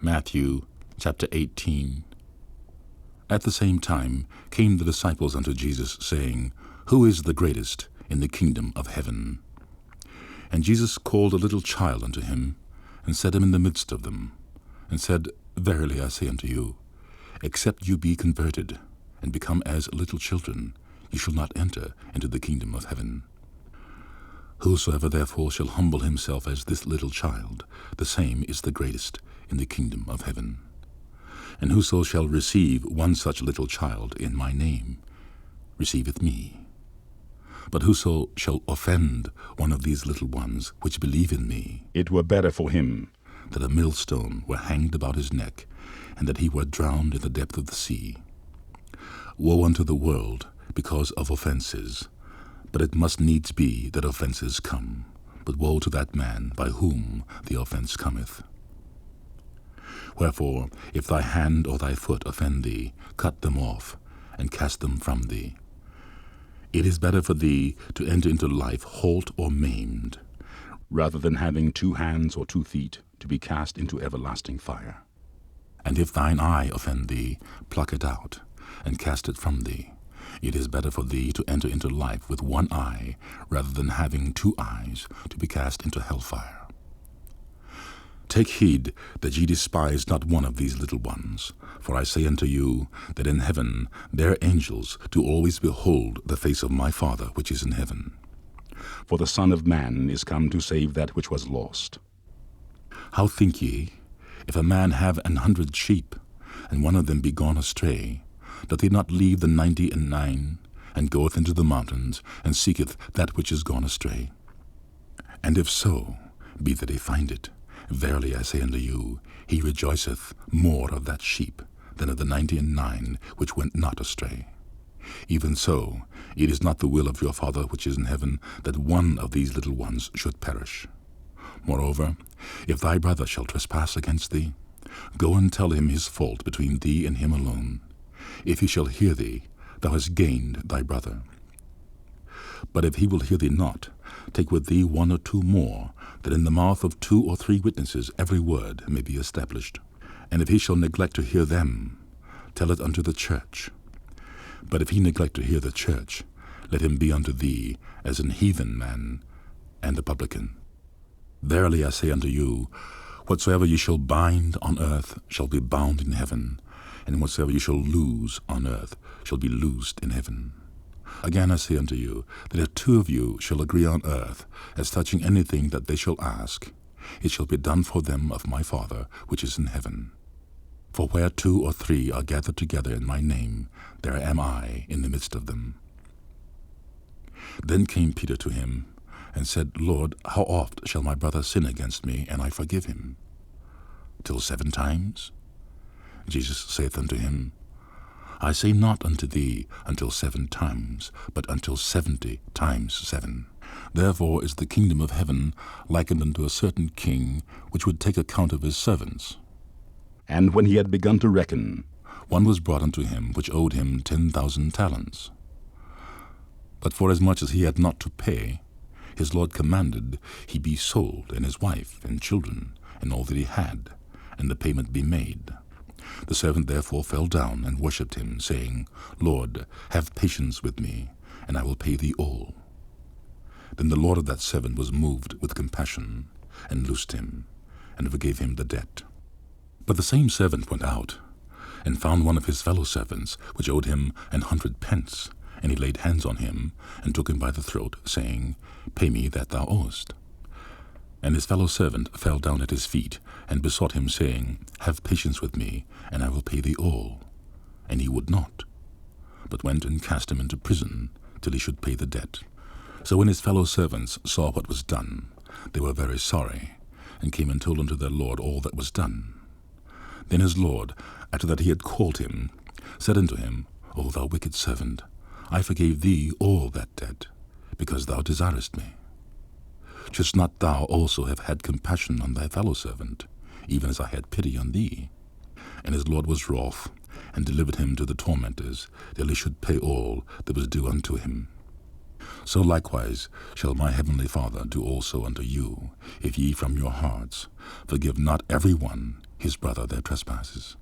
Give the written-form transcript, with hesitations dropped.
Matthew chapter 18. At the same time came the disciples unto Jesus, saying, Who is the greatest in the kingdom of heaven? And Jesus called a little child unto him, and set him in the midst of them, and said, Verily I say unto you, except you be converted, and become as little children, ye shall not enter into the kingdom of heaven. Whosoever therefore shall humble himself as this little child, the same is the greatest in the kingdom of heaven. And whoso shall receive one such little child in my name, receiveth me. But whoso shall offend one of these little ones which believe in me, it were better for him that a millstone were hanged about his neck, and that he were drowned in the depth of the sea. Woe unto the world because of offenses, but it must needs be that offenses come. But woe to that man by whom the offense cometh. Wherefore, if thy hand or thy foot offend thee, cut them off, and cast them from thee. It is better for thee to enter into life halt or maimed, rather than having 2 hands or 2 feet to be cast into everlasting fire. And if thine eye offend thee, pluck it out, and cast it from thee. It is better for thee to enter into life with 1 eye, rather than having 2 eyes to be cast into hellfire. Take heed that ye despise not one of these little ones. For I say unto you, that in heaven their angels do always behold the face of my Father which is in heaven. For the Son of Man is come to save that which was lost. How think ye, if a man have 100 sheep, and one of them be gone astray, doth he not leave the 99, and goeth into the mountains, and seeketh that which is gone astray? And if so be that he find it, verily I say unto you, he rejoiceth more of that sheep than of the 99 which went not astray. Even so, it is not the will of your Father which is in heaven that one of these little ones should perish. Moreover, if thy brother shall trespass against thee, go and tell him his fault between thee and him alone. If he shall hear thee, thou hast gained thy brother. But if he will hear thee not, take with thee 1 or 2 more, that in the mouth of 2 or 3 witnesses every word may be established. And if he shall neglect to hear them, tell it unto the church. But if he neglect to hear the church, let him be unto thee as an heathen man and a publican. Verily I say unto you, whatsoever ye shall bind on earth shall be bound in heaven, and whatsoever ye shall loose on earth shall be loosed in heaven. Again I say unto you, that if 2 of you shall agree on earth as touching anything that they shall ask, it shall be done for them of my Father which is in heaven. For where 2 or 3 are gathered together in my name, there am I in the midst of them. Then came Peter to him, and said, Lord, how oft shall my brother sin against me, and I forgive him? Till 7 times? Jesus saith unto him, I say not unto thee until 7 times, but until 70 times 7. Therefore is the kingdom of heaven likened unto a certain king, which would take account of his servants. And when he had begun to reckon, one was brought unto him, which owed him 10,000 talents. But forasmuch as he had not to pay, his lord commanded he be sold, and his wife, and children, and all that he had, and the payment be made. The servant therefore fell down and worshipped him, saying, Lord, have patience with me, and I will pay thee all. Then the lord of that servant was moved with compassion, and loosed him, and forgave him the debt. But the same servant went out, and found one of his fellow servants, which owed him 100 pence, and he laid hands on him, and took him by the throat, saying, Pay me that thou owest. And his fellow servant fell down at his feet, and besought him, saying, Have patience with me, and I will pay thee all. And he would not, but went and cast him into prison, till he should pay the debt. So when his fellow servants saw what was done, they were very sorry, and came and told unto their lord all that was done. Then his lord, after that he had called him, said unto him, O thou wicked servant, I forgave thee all that debt, because thou desirest me. Shouldst not thou also have had compassion on thy fellow servant, even as I had pity on thee? And his lord was wroth, and delivered him to the tormentors, till he should pay all that was due unto him. So likewise shall my heavenly Father do also unto you, if ye from your hearts forgive not every one his brother their trespasses.